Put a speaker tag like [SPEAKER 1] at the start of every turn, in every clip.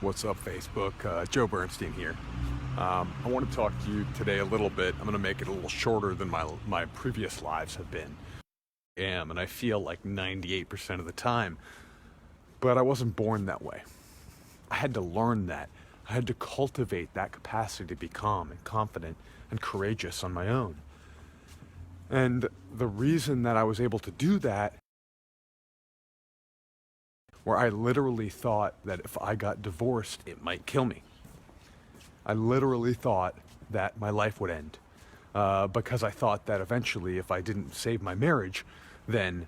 [SPEAKER 1] What's up, Facebook? Joe Bernstein here. I want to talk to you today a little bit. I'm going to make it a little shorter than my previous lives have been. And I feel like 98% of the time, but I wasn't born that way. I had to learn that. I had to cultivate that capacity to be calm and confident and courageous on my own. And the reason that I was able to do that, where I literally thought that if I got divorced, it might kill me. I literally thought that my life would end because I thought that eventually, if I didn't save my marriage, then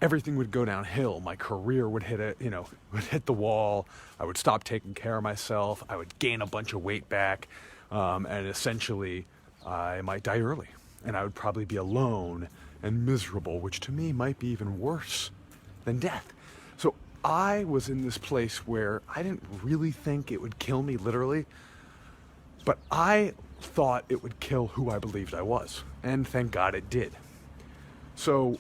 [SPEAKER 1] everything would go downhill. My career would would hit the wall. I would stop taking care of myself. I would gain a bunch of weight back, and essentially, I might die early, and I would probably be alone and miserable, which to me might be even worse than death. So I was in this place where I didn't really think it would kill me literally, but I thought it would kill who I believed I was. And thank God it did. So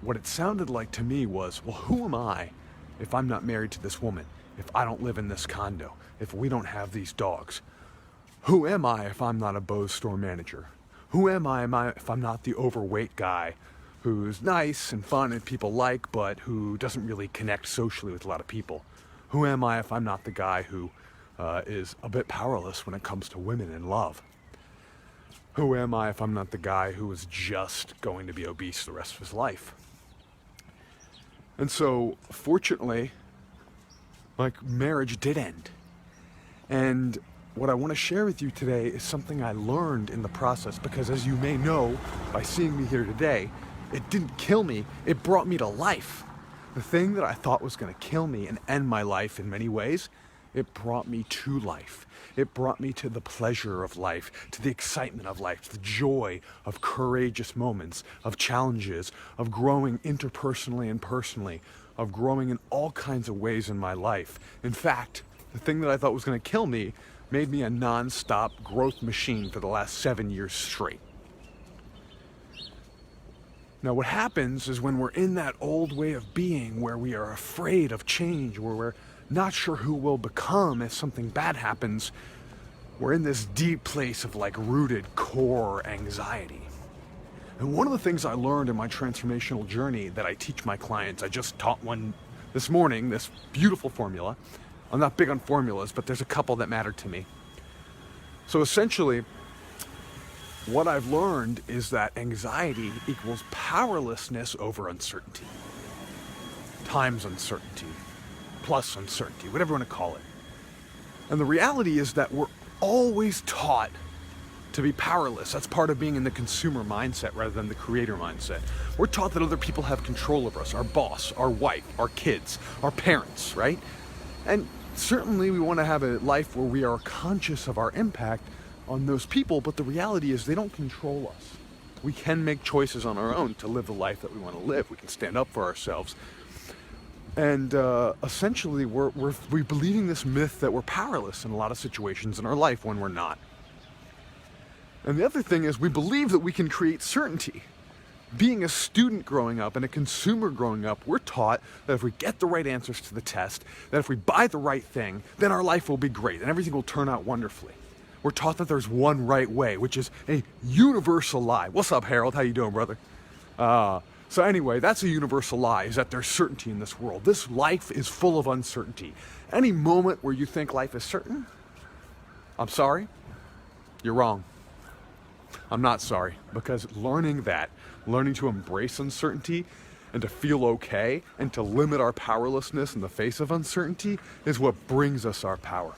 [SPEAKER 1] what it sounded like to me was, well, who am I if I'm not married to this woman? If I don't live in this condo? If we don't have these dogs? Who am I if I'm not a Bose store manager? Who am I if I'm not the overweight guy who's nice and fun and people like, but who doesn't really connect socially with a lot of people? Who am I if I'm not the guy who is a bit powerless when it comes to women and love? Who am I if I'm not the guy who is just going to be obese the rest of his life? And so, fortunately, my marriage did end. And what I want to share with you today is something I learned in the process, because as you may know by seeing me here today, it didn't kill me, it brought me to life. The thing that I thought was going to kill me and end my life in many ways, it brought me to life. It brought me to the pleasure of life, to the excitement of life, to the joy of courageous moments, of challenges, of growing interpersonally and personally, of growing in all kinds of ways in my life. In fact, the thing that I thought was going to kill me made me a non-stop growth machine for the last 7 years straight. Now, what happens is when we're in that old way of being where we are afraid of change, where we're not sure who we'll become if something bad happens, we're in this deep place of rooted core anxiety. And one of the things I learned in my transformational journey that I teach my clients, I just taught one this morning, this beautiful formula. I'm not big on formulas, but there's a couple that matter to me. So essentially, what I've learned is that anxiety equals powerlessness over uncertainty, times uncertainty, plus uncertainty, whatever you want to call it. And the reality is that we're always taught to be powerless. That's part of being in the consumer mindset rather than the creator mindset. We're taught that other people have control over us, our boss, our wife, our kids, our parents, right? And certainly we want to have a life where we are conscious of our impact on those people, but the reality is they don't control us. We can make choices on our own to live the life that we want to live. We can stand up for ourselves. And essentially, we're believing this myth that we're powerless in a lot of situations in our life when we're not. And the other thing is we believe that we can create certainty. Being a student growing up and a consumer growing up, we're taught that if we get the right answers to the test, that if we buy the right thing, then our life will be great and everything will turn out wonderfully. We're taught that there's one right way, which is a universal lie. What's up, Harold? How you doing, brother? So anyway, that's a universal lie, is that there's certainty in this world. This life is full of uncertainty. Any moment where you think life is certain, I'm sorry, you're wrong. I'm not sorry, because learning to embrace uncertainty and to feel okay and to limit our powerlessness in the face of uncertainty is what brings us our power.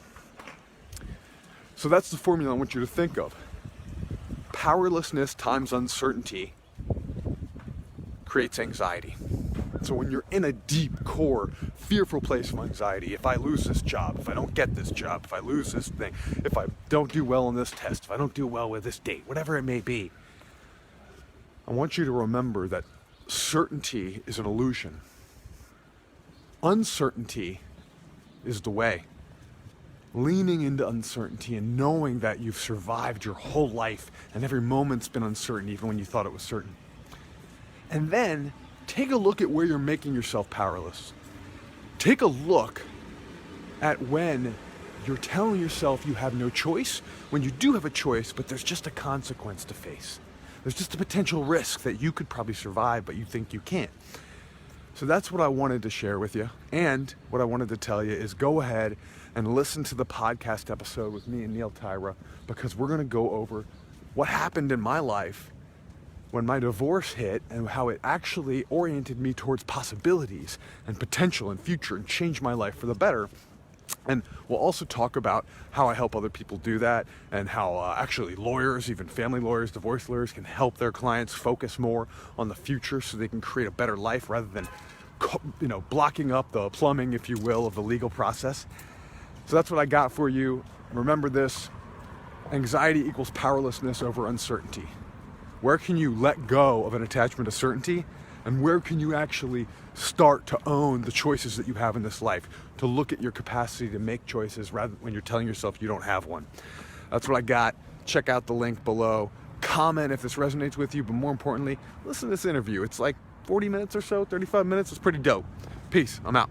[SPEAKER 1] So that's the formula I want you to think of. Powerlessness times uncertainty creates anxiety. So when you're in a deep core, fearful place of anxiety, if I lose this job, if I don't get this job, if I lose this thing, if I don't do well on this test, if I don't do well with this date, whatever it may be, I want you to remember that certainty is an illusion. Uncertainty is the way. Leaning into uncertainty and knowing that you've survived your whole life and every moment's been uncertain, even when you thought it was certain. And then take a look at where you're making yourself powerless. Take a look at when you're telling yourself you have no choice, when you do have a choice, but there's just a consequence to face. There's just a potential risk that you could probably survive, but you think you can't. So that's what I wanted to share with you. And what I wanted to tell you is go ahead and listen to the podcast episode with me and Neil Tyra, because we're going to go over what happened in my life when my divorce hit and how it actually oriented me towards possibilities and potential and future and changed my life for the better. And we'll also talk about how I help other people do that, and how actually lawyers, even family lawyers, divorce lawyers, can help their clients focus more on the future so they can create a better life rather than, blocking up the plumbing, if you will, of the legal process. So that's what I got for you. Remember this: anxiety equals powerlessness over uncertainty. Where can you let go of an attachment to certainty? And where can you actually start to own the choices that you have in this life, to look at your capacity to make choices rather than when you're telling yourself you don't have one? That's what I got. Check out the link below. Comment if this resonates with you, but more importantly, listen to this interview. It's like 40 minutes or so, 35 minutes. It's pretty dope. Peace. I'm out.